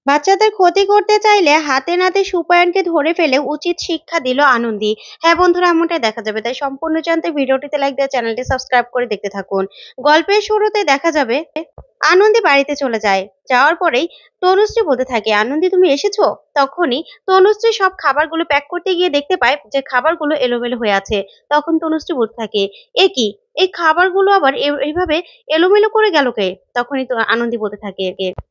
বাচ্চাদের ক্ষতি করতে চাইলে হাতে নাতে সুপায়নকে ধরে ফেলে উচিত শিক্ষা দিল আনন্দী। হ্যাঁ বন্ধুরা, এমনটাই দেখা যাবে। তাই সম্পূর্ণ জানতে ভিডিওটিতে লাইক দিয়ে চ্যানেলটি সাবস্ক্রাইব করে দেখতে থাকুন। গল্পের শুরুতে দেখা যাবে আনন্দী বাড়িতে চলে যায়। যাওয়ার পরেই তনুশ্রী বলতে থাকে, আনন্দী তুমি এসেছো? তখনই তনুশ্রী সব খাবারগুলো প্যাক করতে গিয়ে দেখতে পায় যে খাবারগুলো এলোমেলো হয়ে আছে। তখন তনুশ্রী বলতে থাকে, এ কি, এই খাবারগুলো আবার এইভাবে এলোমেলো করে গেল কে? তখনই তো আনন্দী বলতে থাকে,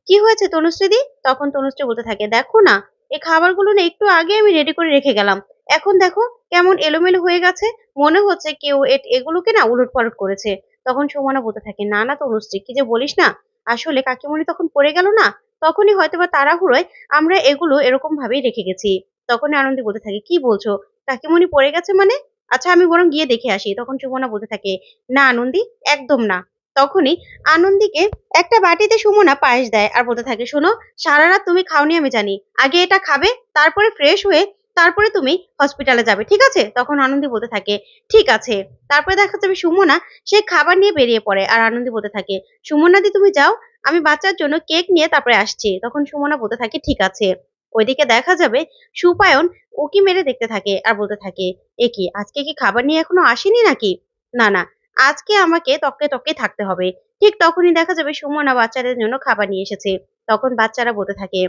কি হয়েছে তনুশ্রীদি? তখন তনুশ্রী বলতে থাকে, দেখো না, এই খাবারগুলো না একটু আগে আমি রেডি করে রেখে গেলাম, এখন দেখো কেমন এলোমেলো হয়ে গেছে, মনে হচ্ছে কেউ এগুলোকে না উলট পালট করেছে। তখন সুমনা বলতে থাকে, না না তনুশ্রী, কি যে বলিস না, আসলে কাকিমণি তখন পড়ে গেল না, তখনই হয়তোবা তাড়াহুড়োয় আমরা এগুলো এরকম ভাবেই রেখে গেছি। তখন আনন্দী বলতে থাকে, কি বলছো, কাকিমণি পড়ে গেছে মানে? আচ্ছা আমি বরং গিয়ে দেখে আসি। তখন সুমনা বলতে থাকে, না আনন্দী, একদম না। তখনই আনন্দীকে একটা বাটিতে সুমনা পায়েস দেয় আর বলতে থাকে, শোনো, সারা রাত তুমি খাওনি আমি জানি, আগে এটা খাবে, তারপরে ফ্রেশ হয়ে তারপরে তুমি হসপিটালে যাবে, ঠিক আছে? তখন আনন্দী বলতে থাকে, ঠিক আছে। তারপরে দেখা যাবে সুমনা সে খাবার নিয়ে বেরিয়ে পড়ে আর আনন্দী বলতে থাকে, সুমনা দি তুমি যাও, আমি বাচ্চার জন্য কেক নিয়ে তারপরে আসছি। তখন সুমনা বলতে থাকে, ঠিক আছে। ওইদিকে দেখা যাবে সুপায়ন উকি মেরে দেখতে থাকে আর বলতে থাকে, এ কি, আজকে কি খাবার নিয়ে এখনো আসেনি নাকি? না না, আজকে আমাকে তককে তককে থাকতে হবে। ঠিক তখনই দেখা যাবে সুমনা বাচ্চাদের জন্য খাবার নিয়ে এসেছে। তখন বাচ্চারা বলতে থাকে,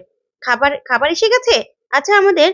খাবার খাবার এসে গেছে? আচ্ছা আমাদের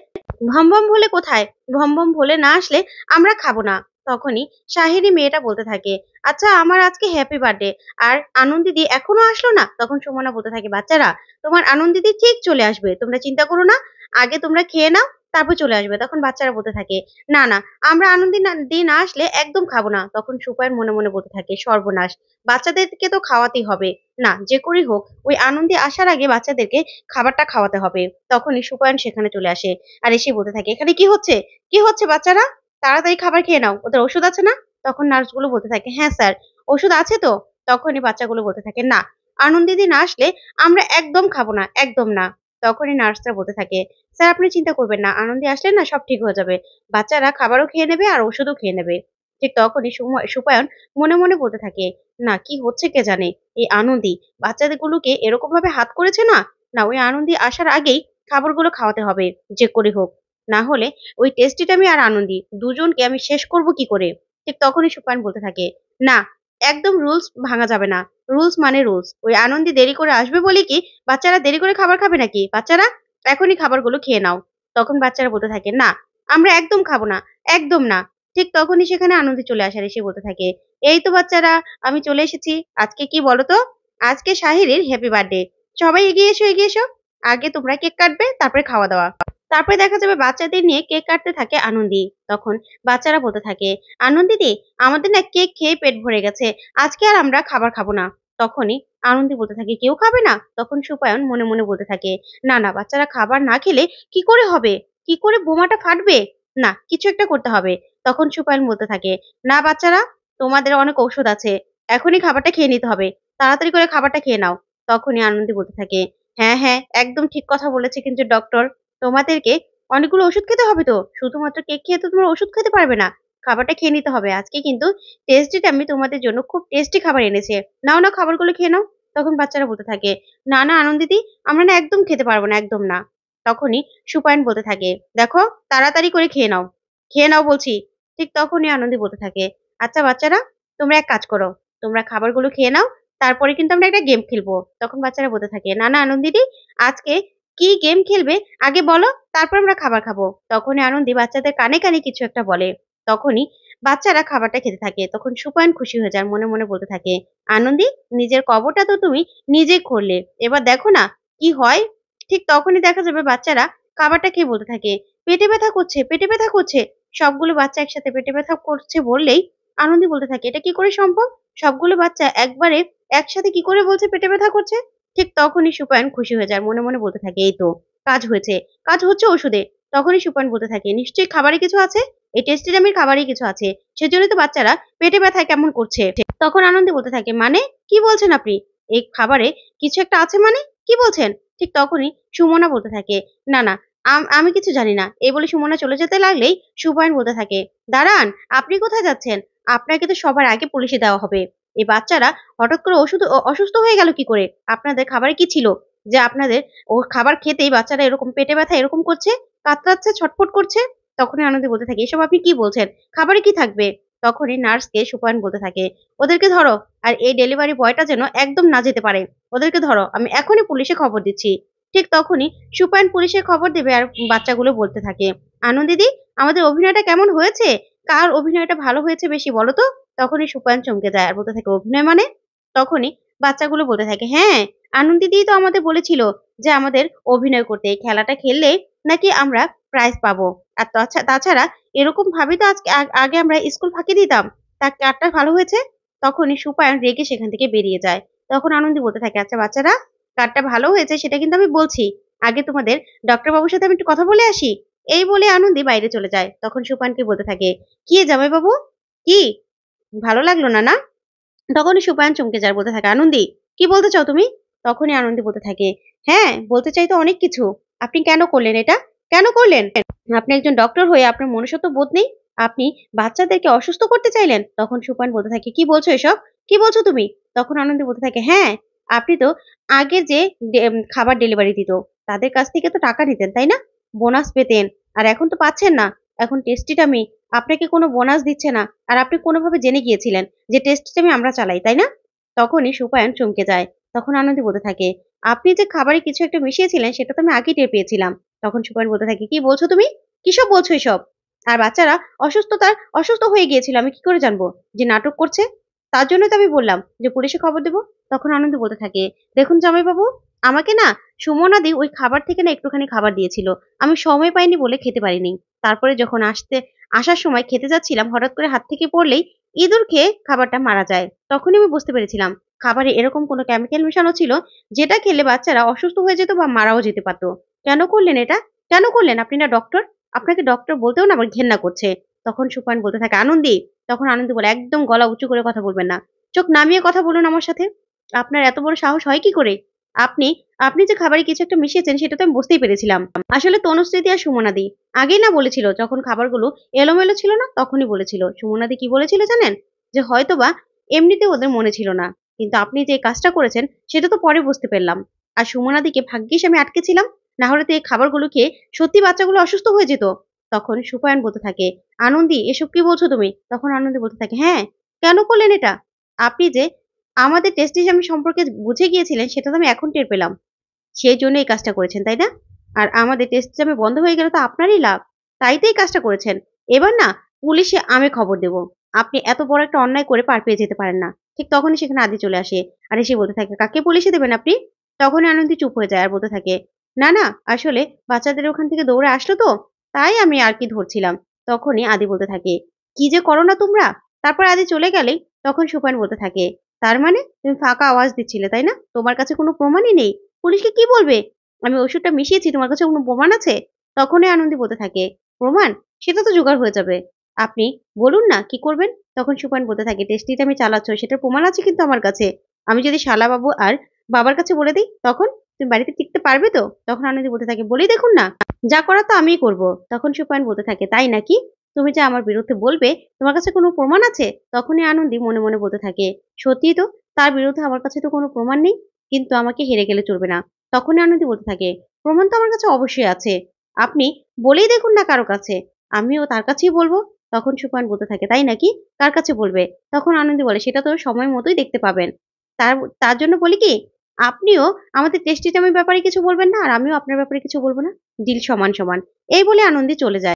ভমভম ভোলে কোথায়? ভমভম ভোলে না আসলে আমরা খাবো না। তখনই শাহিনী মেয়েটা বলতে থাকে, আচ্ছা আমার আজকে হ্যাপি বার্থডে, আর আনন্দিদি এখনো আসলো না? তখন সুমনা বলতে থাকে, বাচ্চারা, তোমার আনন্দিদি ঠিক চলে আসবে, তোমরা চিন্তা করো না, আগে তোমরা খেয়ে নাও, তারপর চলে আসবে। তখন বাচ্চারা বলতে থাকে, না না, আমরা আনন্দি দি না আসলে একদম খাবো না। তখন সুপার মনে মনে বলতে থাকে, সর্বনাশ, বাচ্চাদেরকে তো খাওয়াতেই হবে, না যে করেই হোক ওই আনন্দী আসার আগে বাচ্চাদেরকে খাবারটা খাওয়াতে হবে। তখনই সুপায়ন সেখানে চলে আসে আর এসে বলতে থাকে, এখানে কি হচ্ছে, কি হচ্ছে বাচ্চারা, তাড়াতাড়ি খাবার খেয়ে নাও, ওদের ওষুধ আছে না? তখন নার্সগুলো বলতে থাকে, হ্যাঁ স্যার, ওষুধ আছে তো। তখনই বাচ্চাগুলো বলতে থাকে, না, আনন্দিদি না আসলে আমরা একদম খাবো না, একদম না। তখনই নার্সরা বলতে থাকে, স্যার আপনি চিন্তা করবেন না, আনন্দী আসলে না সব ঠিক হয়ে যাবে, বাচ্চারা খাবারও খেয়ে নেবে আর ওষুধও খেয়ে নেবে। ঠিক তখনই সুপায়ন মনে মনে বলতে থাকে, না কি হচ্ছে কে জানে, এই আনন্দী বাচ্চাদের গুলোকে এরকম ভাবে হাত করেছে না, না ওই আনন্দী আসার আগেই খাবারগুলো খাওয়াতে হবে যে করে হোক, না হলে ওই টেস্টিটা আমি আর আনন্দী দুজনকে আমি শেষ করব কি করে। ঠিক তখনই সুপায়ন বলতে থাকে, না, একদম রুলস ভাঙা যাবে না, রুলস মানে রুলস, ওই আনন্দী দেরি করে আসবে বলে কি বাচ্চারা দেরি করে খাবার খাবে নাকি? বাচ্চারা এখনই খাবারগুলো খেয়ে নাও। তখন বাচ্চারা বলতে থাকে, না, আমরা একদম খাবো না, একদম না। ঠিক তখনই সেখানে আনন্দী চলে আসে আর এসে বলতে থাকে, এই তো বাচ্চারা, আমি চলে এসেছি। আজকে কি বলো তো? আজকে শাহিরির হ্যাপি বার্থডে। সবাই এগিয়ে এসো, এগিয়ে এসো। আগে তোমরা কেক কাটবে, তারপরে খাওয়া দাওয়া। তারপরে দেখা যাবে বাচ্চাদের নিয়ে কেক কাটতে থাকে আনন্দী। তখন বাচ্চারা বলতে থাকে, আনন্দীদি, আমাদের না কেক খেয়ে পেট ভরে গেছে, আজকে আর আমরা খাবার খাবো না। তখনই আনন্দী বলতে থাকে, কেউ খাবে না? তখন সুপায়ন মনে মনে বলতে থাকে, না না, বাচ্চারা খাবার না খেলে কি করে হবে, কি করে বোমাটা ফাটবে, না কিছু একটা করতে হবে। তখন সুপায়ন বলতে থাকে, না বাচ্চারা, তোমাদের অনেক ঔষধ আছে, এখনই খাবারটা খেয়ে নিতে হবে, তাড়াতাড়ি করে খাবারটা খেয়ে নাও। তখনই আনন্দী বলতে থাকে, হ্যাঁ হ্যাঁ, একদম ঠিক কথা বলেছে কিন্তু ডক্টর, তোমাদেরকে অনেকগুলো ওষুধ খেতে হবে তো, শুধুমাত্র কেক খেয়ে তো তোমরা ওষুধ খেতে পারবে না, খাবারটা খেয়ে নিতে হবে। আজকে কিন্তু টেস্টি আমি তোমাদের জন্য খুব টেস্টি খাবার এনেছে, নাও না খাবারগুলো খেয়ে নাও। তখন বাচ্চারা বলতে থাকে, না না আনন্দিদি, আমরা না একদম খেতে পারবো না, একদম না। তখনই সুপায়ন বলতে থাকে, দেখো, তাড়াতাড়ি করে খেয়ে নাও, খেয়ে নাও বলছি। ঠিক তখনই আনন্দী বলতে থাকে, আচ্ছা বাচ্চারা, তোমরা এক কাজ করো, তোমরা খাবারগুলো খেয়ে নাও, তারপরে কিন্তু আমরা একটা গেম খেলবো। তখন বাচ্চারা বলতে থাকে, না না আনন্দিদি, আজকে কি গেম খেলবে আগে বলো, তারপর আমরা খাবার খাবো। তখনই আনন্দী বাচ্চাদের কানে কানে কিছু একটা বলে। তখনই বাচ্চারা খাবারটা খেতে থাকে। তখন সুপায়ন খুশি হয়ে যায়, মনে মনে বলতে থাকে, আনন্দী, নিজের কবরটা তো তুমি নিজেই করলে, এবার দেখো না কি হয়। ঠিক তখনই দেখা যাবে বাচ্চারা খাবারটা খেয়ে বলতে থাকে, পেটে ব্যথা করছে, পেটে ব্যথা করছে। সবগুলো বাচ্চা একসাথে পেটে ব্যথা করছে বললেই আনন্দী বলতে থাকে, এটা কি করে সম্ভব, সবগুলো বাচ্চা একবারে একসাথে কি করে বলছে পেটে ব্যথা করছে। ঠিক তখনই সুপায়ন খুশি হয়ে যায়, মনে মনে বলতে থাকে, এই তো কাজ হয়েছে, কাজ হচ্ছে ওষুধে। তখনই সুপায়ন বলতে থাকে, নিশ্চয়ই খাবারে কিছু আছে, এই টেস্টিডামের খাবারই কিছু আছে, সেজন্যই তো বাচ্চারা পেটে ব্যথায় কেমন করছে। তখন আনন্দী বলতে থাকে, মানে কি বলছেন আপনি, এই খাবারে কিছু একটা আছে মানে, কি বলছেন? ঠিক তখনই সুমনা বলতে থাকে, না না, আমি কিছু জানি না। এই বলে সুমনা চলে যেতে লাগলেই সুপায়ন বলতে থাকে, দাঁড়ান, আপনি কোথায় যাচ্ছেন? আপনাকে তো সবার আগে পুলিশে দেওয়া হবে। এই বাচ্চারা হঠাৎ করে অসুস্থ হয়ে গেল কি করে? আপনাদের খাবারে কি ছিল? যে আপনাদের ও খাবার খেতেই বাচ্চারা এরকম পেটে ব্যথা এরকম করছে, কাতরাচ্ছে, ছটফট করছে? তখনই আনন্দী বলতে থাকে, "এসব আপনি কি বলছেন? খাবারে কি থাকবে?" তখনই নার্সকে সুপায়ন বলতে থাকে, "ওদেরকে ধরো। আর এই ডেলিভারি বয়টা যেন একদম না যেতে পারে। ওদেরকে ধরো। আমি এখনই পুলিশে খবর দিচ্ছি।" ঠিক তখনই সুপায়ন পুলিশে খবর দেবে আর বাচ্চাগুলো বলতে থাকে, "আনন্দিদি, আমাদের অভিনয়টা কেমন হয়েছে? কার অভিনয়টা ভালো হয়েছে বেশি বলো তো?" তখনই সুপায়ন চমকে যায় আর বলতে থাকে, "অভিনয় মানে?" তখনই বাচ্চাগুলো বলতে থাকে, "হ্যাঁ, আনন্দিদিই তো আমাদের বলেছিল যে আমাদের অভিনয় করতে। এই খেলাটা খেললে নাকি আমরা প্রাইজ পাবো। আর তাছাড়া এরকম ভাবেই তো আজকে আগে আমরা স্কুল ফাঁকি দিতাম। তা কারটা ভালো হয়েছে?" তখনই সুপায়ন রেগে সেখান থেকে বেরিয়ে যায়। তখন আনন্দী বলতে থাকে, "আচ্ছা বাচ্চারা, কারটা ভালো হয়েছে সেটা কিন্তু আমি বলছি। আগে তোমাদের ডক্টর বাবুর সাথে আমি একটু কথা বলে আসি।" এই বলে আনন্দী বাইরে চলে যায়। তখন সুপায়নকে বলতে থাকে, "কি জামাইবাবু? কি? ভালো লাগলো না, না?" তখনই সুপায়ন চমকে যায় আর বলতে থাকে, "আনন্দী, কি বলতে চাও তুমি?" তখনই আনন্দী বলতে থাকে, "হ্যাঁ, বলতে চাই তো অনেক কিছু। আপনি কেন করলেন এটা? কেন করলেন? আপনি একজন ডক্টর হয়ে আপনার মনুষ্যত্ব বোধ নেই? আপনি বাচ্চাদেরকে অসুস্থ করতে চাইলেন?" তখন সুপায়ন বলতে থাকে, "কি বলছো এসব? কি বলছো তুমি?" তখন আনন্দী বলতে থাকে, "হ্যাঁ, আপনি তো আগে যে খাবার ডেলিভারি দিত, তাদের কাছ থেকে তো টাকা নিতেন, তাই না? বোনাস পেতেন। আর এখন তো পাচ্ছেন না। এখন টেস্টিটামি আপনাকে কোনো বোনাস দিচ্ছে না। আর আপনি কোনোভাবে জেনে গিয়েছিলেন যে টেস্টিটামি আমরা চালাই, তাই না?" তখনই সুপায়ন চমকে যায়। তখন আনন্দী বলতে থাকে, "আপনি যে খাবারে কিছু একটা মিশিয়েছিলেন সেটা তো আমি আগেই টের পেয়েছিলাম।" তখন সুপায়ন বলতে থাকে, "কি বলছো তুমি? কিসব বলছো এসব? আর বাচ্চারা অসুস্থ হয়ে গিয়েছিল। আমি কি করে জানবো যে নাটক করছে? তার জন্যই তো আমি বললাম যে পুলিশে খবর দেব।" তখন আনন্দ বলতে থাকে, "দেখুন জামাইবাবু, আমাকে না সুমনাদি ওই খাবার থেকে না একটুখানি খাবার দিয়েছিল। আমি সময় পাইনি বলে খেতে পারিনি। তারপরে যখন আসার সময় খেতে যাচ্ছিলাম হঠাৎ করে হাত থেকে পড়লেই ইঁদুর খেয়ে খাবারটা মারা যায়। তখনই আমি বুঝতে পেরেছিলাম খাবারে এরকম কোনো কেমিক্যাল মেশানো ছিল যেটা খেলে বাচ্চারা অসুস্থ হয়ে যেত বা মারাও যেতে পারত। কেন করলেন এটা? কেন করলেন? আপনি না ডক্টর? আপনাকে ডক্টর বলতেও না আমার ঘেন্না করছে।" তখন সুপায়ন বলতে থাকে, "আনন্দী।" তখন আনন্দী বলে, "একদম গলা উঁচু করে কথা বলবেন না। চোখ নামিয়ে কথা বলুন আমার সাথে। আপনার এত বড় সাহস হয় কি করে? আপনি আপনি যে খাবারে কিছু একটা মিশিয়েছেন সেটা তো আমি বুঝতেই পেরেছিলাম। আসলে তনুশ্রীদি আর সুমনাদি আগেই না বলেছিল যখন খাবারগুলো এলোমেলো ছিল না তখনই বলেছিল। সুমনাদি কি বলেছিল জানেন? যে হয়তোবা এমনিতেও ওদের মনে ছিল না। কিন্তু আপনি যে কাজটা করেছেন সেটা তো পরে বুঝতে পারলাম। আর সুমনাদিকে ভাগ্যিস আমি আটকেছিলাম। না হলে তো এই খাবারগুলো খেয়ে সত্যি বাচ্চাগুলো অসুস্থ হয়ে যেত।" তখন সুপায়ন বলতে থাকে, "আনন্দী, এসব কি বলছো তুমি?" তখন আনন্দী বলতে থাকে, "হ্যাঁ, কেন করলেন এটা? আপনি যে আমাদের টেস্টিজম সম্পর্কে বুঝে গিয়েছিলেন সেটা তো আমি এখন টের পেলাম। সেজন্য এই কাজটা করেছেন, তাই না? আর আমাদের টেস্টিজমে বন্ধ হয়ে গেলে তো আপনারই লাভ। তাই তো এই কাজটা করেছেন। এবার না পুলিশে আমি খবর দেব। আপনি এত বড় একটা অন্যায় করে পার পেয়ে যেতে পারেন না।" ঠিক তখনই সেখানে আদি চলে আসে। আর এসে বলতে থাকে, "কাকে পুলিশে দেবেন আপনি?" তখনই আনন্দী চুপ হয়ে যায় আর বলতে থাকে, "না, না, আসলে বাচ্চাদের ওখান থেকে দৌড়ে আসলো তো, তাই আমি আর কি ধরছিলাম।" তখনই আদি বলতে থাকে, "কি যে করো না তোমরা?" তারপর আদি চলে গেলেই তখন সুপান বলতে থাকে, "তার মানে তুমি ফাঁকা আওয়াজ দিচ্ছিলে, তাই না? তোমার কাছে কোনো প্রমাণই নেই। পুলিশকে কি বলবে? আমি ওষুধটা মিশিয়েছি, তোমার কাছে কোনো প্রমাণ আছে?" তখনই আনন্দী বলতে থাকে, "প্রমাণ? সেটা তো জোগাড় হয়ে যাবে। আপনি বলুন না কি করবেন?" তখন সুপান বলতে থাকে, "টেস্টিটা আমি চালাচ্ছ সেটার প্রমাণ আছে কিন্তু আমার কাছে। আমি যদি শালাবাবু আর বাবার কাছে বলে দেই তখন? তুমি বাড়িতে টিকতে পারবে তো?" তখন আনন্দী বলতে থাকে, "বলেই দেখুন না। যা করার তো আমিই করব।" তখন সুপায়ন বলতে থাকে, "তাই নাকি? তুমি যে আমার বিরুদ্ধে বলবে, তোমার কাছে কোনো প্রমাণ আছে?" তখনই আনন্দী মনে মনে বলতে থাকে, "সত্যিই তো, তার বিরুদ্ধে আমার কাছে তো কোনো প্রমাণ নেই। কিন্তু আমাকে হেরে গেলে চলবে না।" তখনই আনন্দী বলতে থাকে, "প্রমাণ তো আমার কাছে অবশ্যই আছে। আপনি বলেই দেখুন না কারো কাছে। আমিও তার কাছেই বলব।" তখন সুপায়ন বলতে থাকে, "তাই নাকি? কার কাছে বলবে?" তখন আনন্দী বলে, "সেটা তো সময় মতোই দেখতে পাবেন। তার তার জন্য বলি কি, আপনিও আমাদের টেস্টিটামের ব্যাপারে কিছু বলবেন না, আর আমিও আপনার ব্যাপারে কিছু বলব না। ডিল সমান, সমান।" এই বলে আনন্দী চলে যায়।